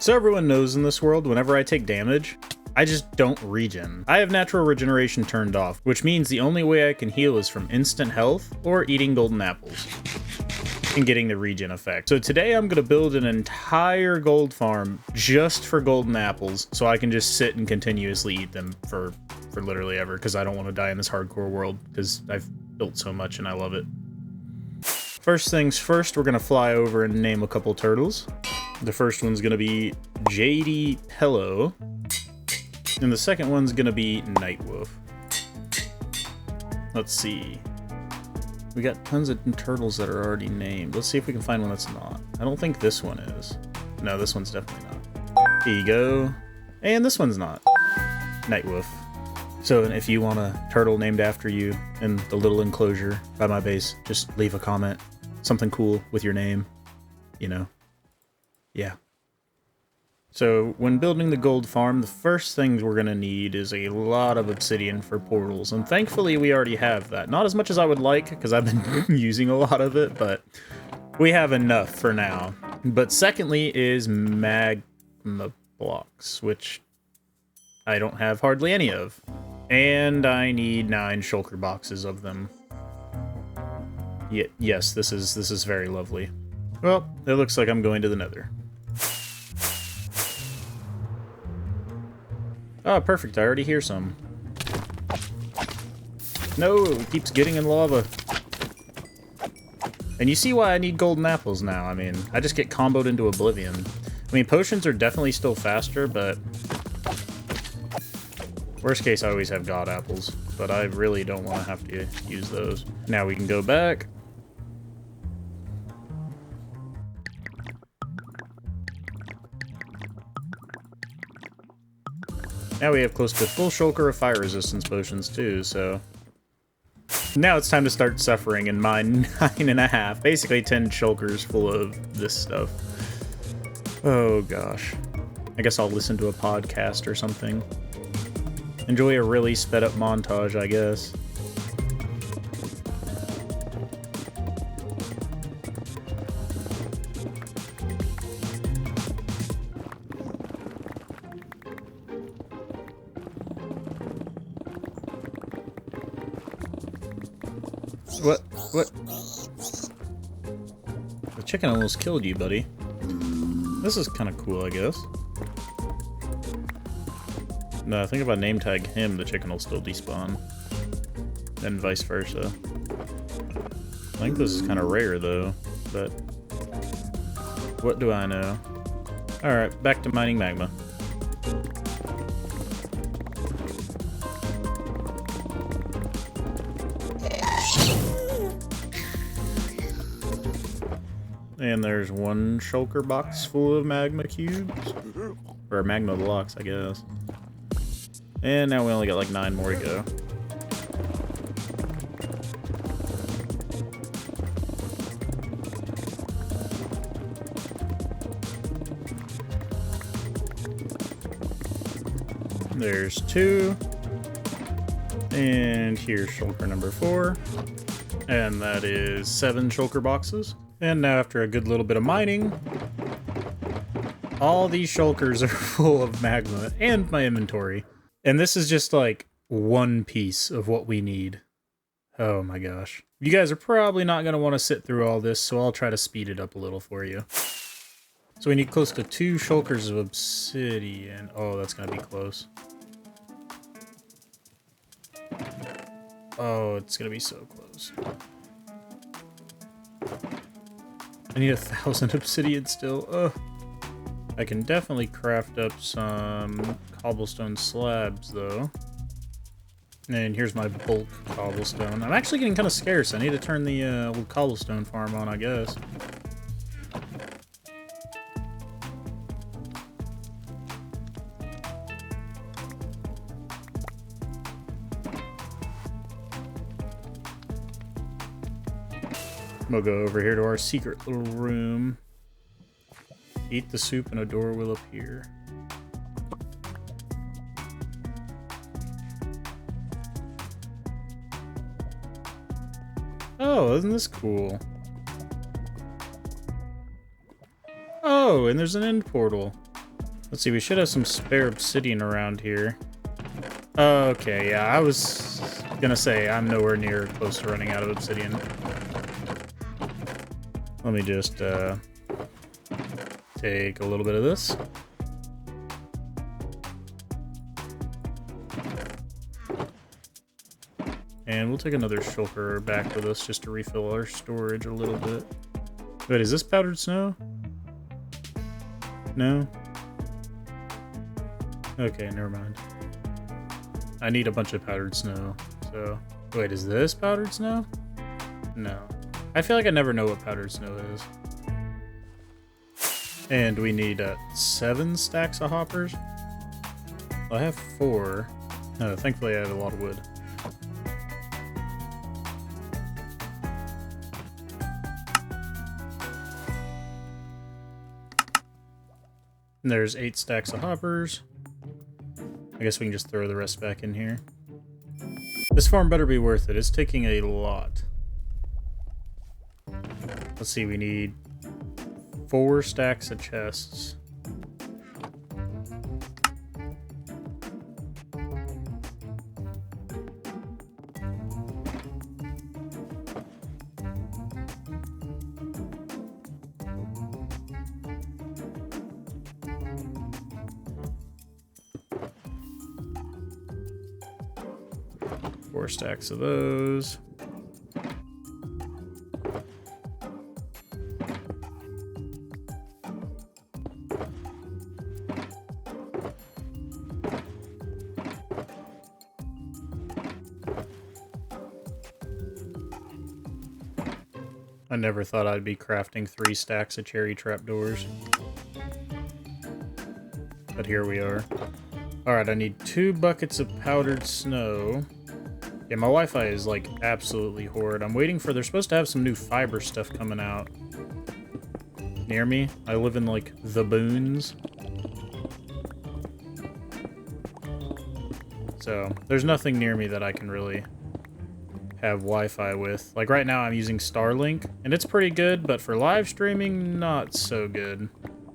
So everyone knows in this world, whenever I take damage, I just don't regen. I have natural regeneration turned off, which means the only way I can heal is from instant health or eating golden apples and getting the regen effect. So today I'm gonna build an entire gold farm just for golden apples so I can just sit and continuously eat them for literally ever, because I don't want to die in this hardcore world because I've built so much and I love it. First things first, we're gonna fly over and name a couple turtles. The first one's gonna be JWisp, and the second one's gonna be Nightwolf. Let's see. We got tons of turtles that are already named. Let's see if we can find one that's not. I don't think this one is. No, this one's definitely not. Here you go. And this one's not. Nightwolf. So if you want a turtle named after you in the little enclosure by my base, just leave a comment. Something cool with your name. You know. Yeah. So when building the gold farm, the first things we're going to need is a lot of obsidian for portals. And thankfully we already have that. Not as much as I would like, because I've been using a lot of it, but we have enough for now. But secondly is magma blocks, which I don't have hardly any of. And I need 9 shulker boxes of them. Yes, this is very lovely. Well, it looks like I'm going to the nether. Oh, perfect. I already hear some. No, it keeps getting in lava. And you see why I need golden apples now. I mean, I just get comboed into oblivion. I mean, potions are definitely still faster, but worst case, I always have god apples. But I really don't want to have to use those. Now we can go back. Now we have close to full shulker of fire resistance potions too, so now it's time to start suffering in my 9.5, basically 10 shulkers full of this stuff. Oh gosh. I guess I'll listen to a podcast or something. Enjoy a really sped up montage, I guess. What? The chicken almost killed you, buddy. This is kind of cool, I guess. No, I think if I name tag him, the chicken will still despawn. And vice versa. I think this is kind of rare, though, but what do I know? Alright, back to mining magma. And there's one shulker box full of magma cubes. Or magma blocks, I guess. And now we only got like 9 more to go. There's 2. And here's shulker number 4. And that is 7 shulker boxes. And now after a good little bit of mining, all these shulkers are full of magma and my inventory. And this is just like one piece of what we need. Oh my gosh. You guys are probably not going to want to sit through all this, so I'll try to speed it up a little for you. So we need close to 2 shulkers of obsidian. Oh, that's going to be close. Oh, it's going to be so close. I need 1,000 obsidian still. Ugh. I can definitely craft up some cobblestone slabs, though. And here's my bulk cobblestone. I'm actually getting kind of scarce. I need to turn the old cobblestone farm on, I guess. We'll go over here to our secret little room. Eat the soup and a door will appear. Oh, isn't this cool? Oh, and there's an end portal. Let's see, we should have some spare obsidian around here. Okay, yeah, I was gonna say I'm nowhere near close to running out of obsidian. Let me just take a little bit of this. And we'll take another shulker back with us just to refill our storage a little bit. Wait, is this powdered snow? No? Okay, never mind. I need a bunch of powdered snow, so... Wait, is this powdered snow? No. I feel like I never know what powdered snow is. And we need 7 stacks of hoppers. Well, I have 4. No, thankfully I have a lot of wood. And there's 8 stacks of hoppers. I guess we can just throw the rest back in here. This farm better be worth it. It's taking a lot. Let's see, we need 4 stacks of chests. Four stacks of those. I never thought I'd be crafting 3 stacks of cherry trapdoors. But here we are. Alright, I need 2 buckets of powdered snow. Yeah, my Wi-Fi is like absolutely horrid. I'm waiting for... They're supposed to have some new fiber stuff coming out. Near me. I live in like the boons. So, there's nothing near me that I can really have Wi-Fi with. Like right now I'm using Starlink, and it's pretty good, but for live streaming, not so good.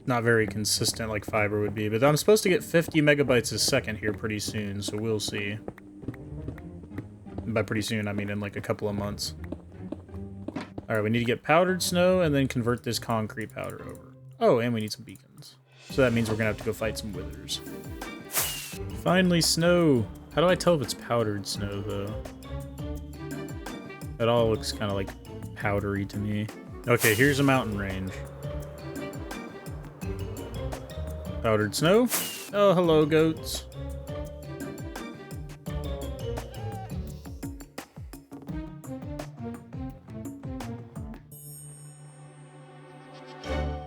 Not very consistent like fiber would be, but I'm supposed to get 50 megabytes a second here pretty soon, so we'll see. And by pretty soon, I mean in like a couple of months. Alright, we need to get powdered snow and then convert this concrete powder over. Oh, and we need some beacons. So that means we're gonna have to go fight some withers. Finally, snow! How do I tell if it's powdered snow, though? It all looks kind of like powdery to me. Okay, here's a mountain range. Powdered snow. Oh, hello, goats.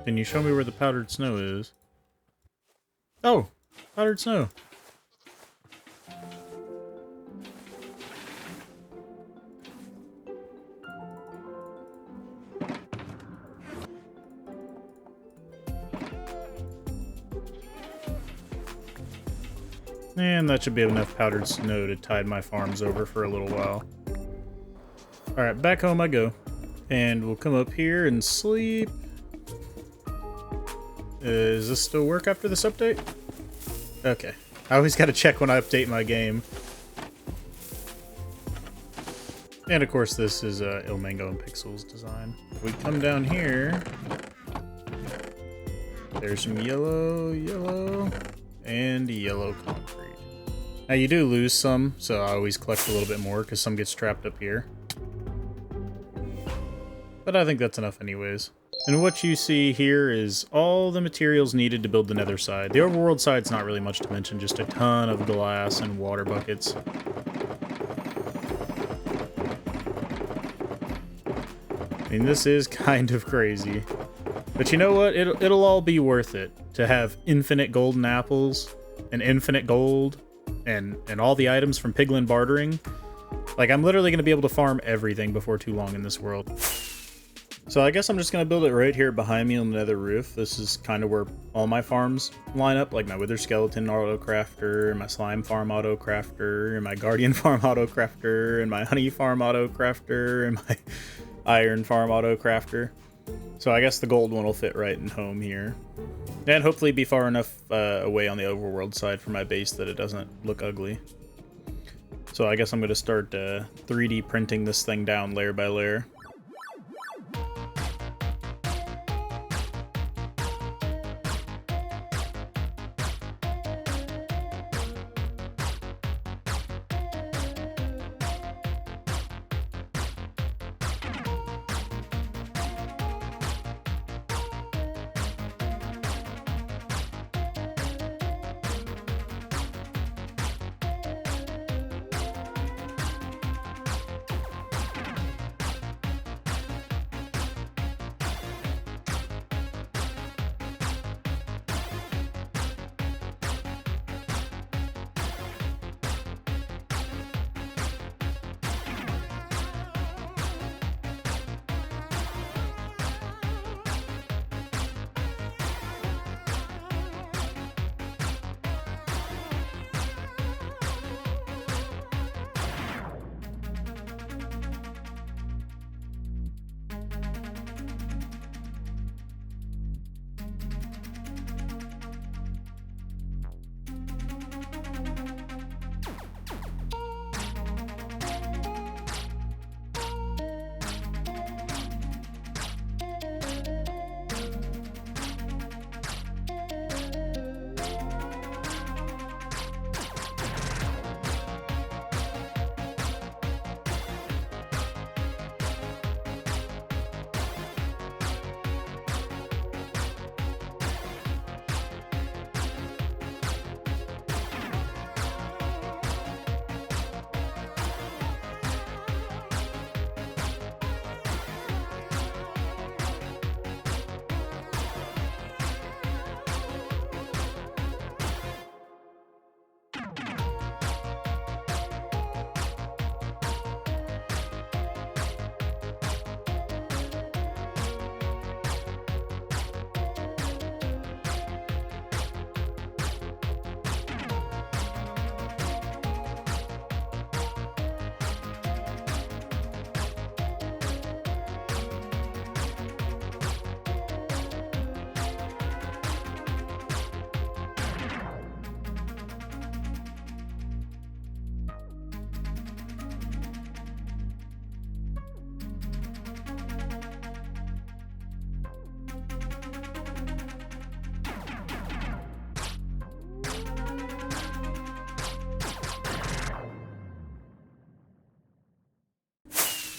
Can you show me where the powdered snow is? Oh, powdered snow. And that should be enough powdered snow to tide my farms over for a little while. Alright, back home I go. And we'll come up here and sleep. Does this still work after this update? Okay. I always gotta check when I update my game. And of course this is Ilmango and Pixel's design. If we come down here... There's some yellow, and yellow concrete. Now you do lose some, so I always collect a little bit more because some gets trapped up here. But I think that's enough anyways. And what you see here is all the materials needed to build the nether side. The overworld side's not really much to mention, just a ton of glass and water buckets. I mean, this is kind of crazy. But you know what? It'll all be worth it to have infinite golden apples and infinite gold and all the items from piglin bartering. Like, I'm literally going to be able to farm everything before too long in this world. So I guess I'm just going to build it right here behind me on the nether roof. This is kind of where all my farms line up, like my wither skeleton autocrafter, my slime farm autocrafter, and my guardian farm autocrafter, and my honey farm autocrafter, and my iron farm autocrafter. So I guess the gold one will fit right in home here. And hopefully be far enough away on the overworld side for my base that it doesn't look ugly. So I guess I'm going to start 3D printing this thing down layer by layer.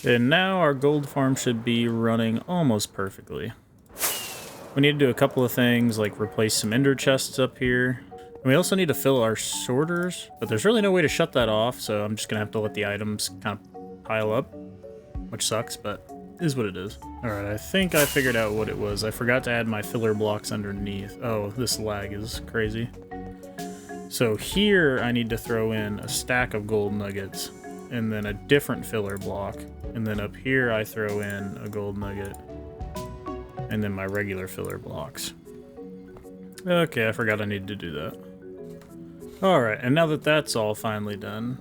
And now our gold farm should be running almost perfectly. We need to do a couple of things, like replace some ender chests up here. And we also need to fill our sorters, but there's really no way to shut that off, so I'm just gonna have to let the items kind of pile up, which sucks, but is what it is. Alright, I think I figured out what it was. I forgot to add my filler blocks underneath. Oh, this lag is crazy. So here I need to throw in a stack of gold nuggets, and then a different filler block. And then up here I throw in a gold nugget, and then my regular filler blocks. Okay, I forgot I needed to do that. Alright, and now that that's all finally done,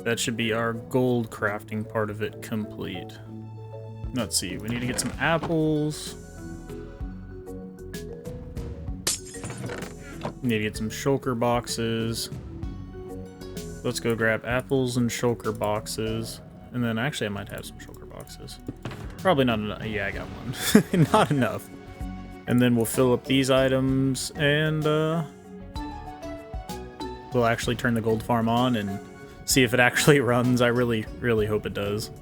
that should be our gold crafting part of it complete. Let's see, we need to get some apples. We need to get some shulker boxes. Let's go grab apples and shulker boxes. And then actually I might have some shulker boxes. Probably not enough. Yeah, I got one. Not enough. And then we'll fill up these items and we'll actually turn the gold farm on and see if it actually runs. I really, really hope it does.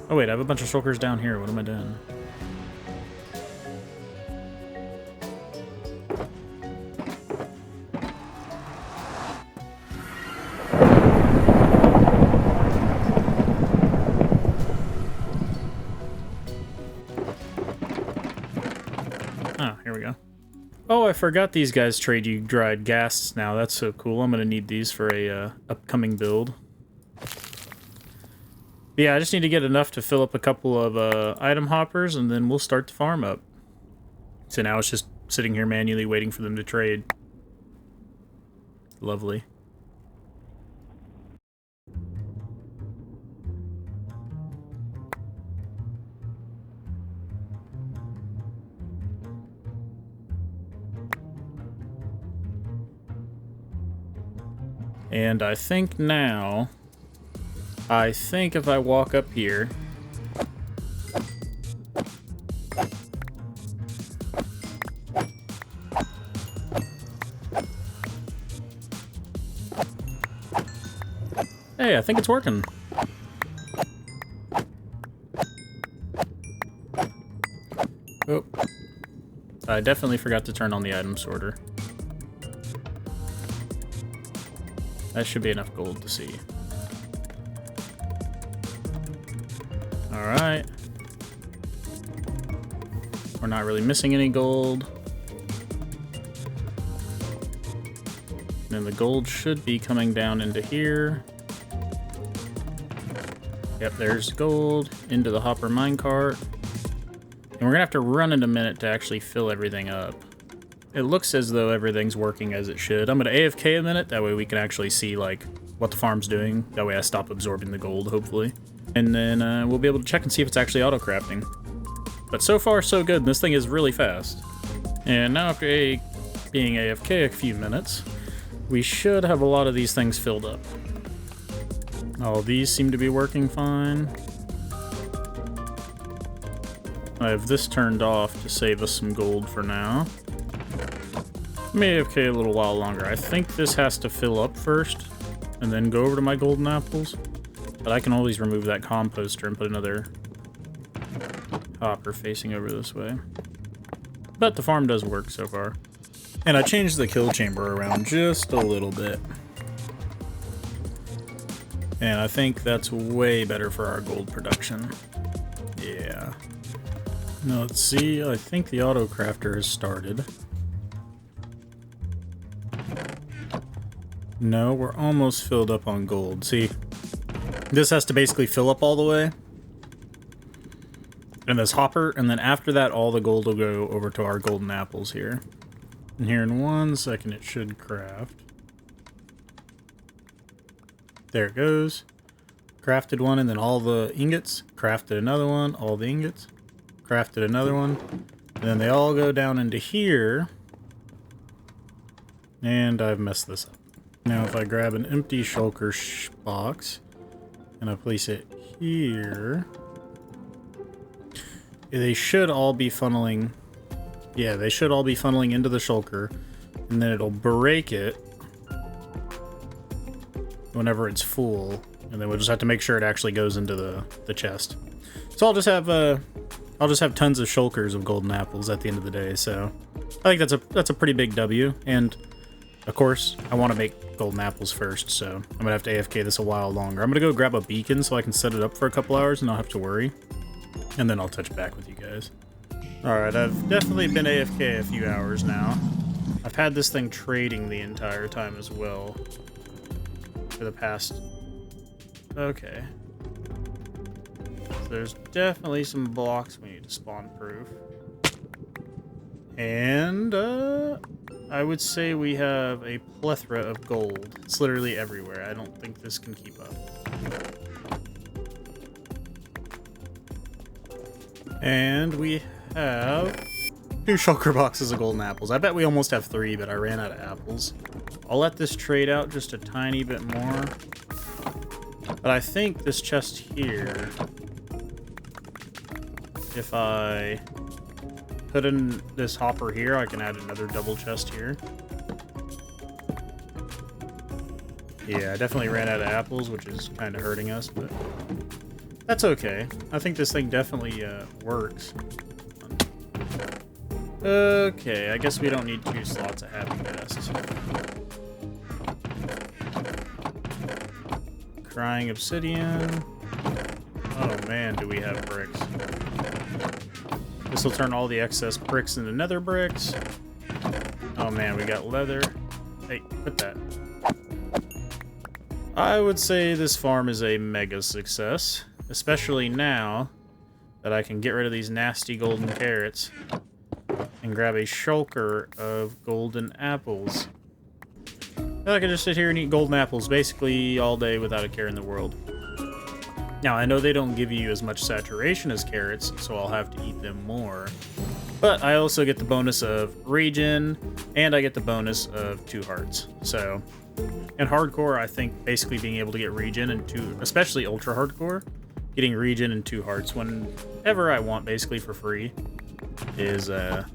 Oh wait, I have a bunch of shulkers down here. What am I doing? Oh, here we go. Oh, I forgot these guys trade you dried ghasts now. That's so cool. I'm gonna need these for a upcoming build. Yeah, I just need to get enough to fill up a couple of item hoppers, and then we'll start the farm up. So now it's just sitting here manually waiting for them to trade. Lovely. And I think now, if I walk up here, hey, I think it's working. Oh, I definitely forgot to turn on the item sorter. That should be enough gold to see. Alright. We're not really missing any gold. And the gold should be coming down into here. Yep, there's gold into the hopper minecart. And we're gonna have to run in a minute to actually fill everything up. It looks as though everything's working as it should. I'm gonna AFK a minute, that way we can actually see like what the farm's doing. That way I stop absorbing the gold, hopefully. And then we'll be able to check and see if it's actually auto-crafting. But so far, so good. This thing is really fast. And now after being AFK a few minutes, we should have a lot of these things filled up. All these seem to be working fine. I have this turned off to save us some gold for now. May AFK a little while longer. I think this has to fill up first, and then go over to my golden apples. But I can always remove that composter and put another hopper facing over this way. But the farm does work so far. And I changed the kill chamber around just a little bit. And I think that's way better for our gold production. Yeah. Now let's see, I think the auto crafter has started. No, we're almost filled up on gold. See, this has to basically fill up all the way. And this hopper, and then after that, all the gold will go over to our golden apples here. And here in 1 second, it should craft. There it goes. Crafted one, and then all the ingots. Crafted another one, all the ingots. Crafted another one. And then they all go down into here. And I've messed this up. Now if I grab an empty shulker box, and I place it here, they should all be funneling. Yeah, they should all be funneling into the shulker, and then it'll break it whenever it's full, and then we'll just have to make sure it actually goes into the chest. So I'll just have tons of shulkers of golden apples at the end of the day. So I think that's a pretty big W. And of course, I want to make golden apples first, so I'm gonna have to AFK this a while longer. I'm gonna go grab a beacon so I can set it up for a couple hours and not have to worry. And then I'll touch back with you guys. Alright, I've definitely been AFK a few hours now. I've had this thing trading the entire time as well. For the past... Okay. So there's definitely some blocks we need to spawn proof. And, I would say we have a plethora of gold. It's literally everywhere. I don't think this can keep up. And we have 2 shulker boxes of golden apples. I bet we almost have 3, but I ran out of apples. I'll let this trade out just a tiny bit more. But I think this chest here, if I put in this hopper here, I can add another double chest here. Yeah, I definitely ran out of apples, which is kind of hurting us, but that's okay. I think this thing definitely works. Okay, I guess we don't need 2 slots of happy chests. Crying obsidian. Oh man, do we have bricks. This will turn all the excess bricks into nether bricks. Oh man, we got leather. Hey, put that. I would say this farm is a mega success, especially now that I can get rid of these nasty golden carrots and grab a shulker of golden apples. I can just sit here and eat golden apples basically all day without a care in the world. Now, I know they don't give you as much saturation as carrots, so I'll have to eat them more. But I also get the bonus of regen, and I get the bonus of 2 hearts. So, And hardcore, I think basically being able to get regen and especially ultra hardcore, getting regen and 2 hearts whenever I want, basically for free, is a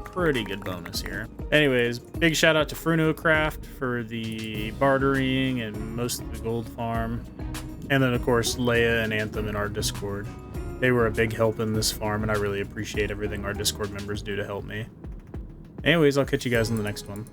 pretty good bonus here. Anyways, big shout out to Fruno Craft for the bartering and most of the gold farm. And then, of course, Leia and Anthem in our Discord. They were a big help in this farm, and I really appreciate everything our Discord members do to help me. Anyways, I'll catch you guys in the next one.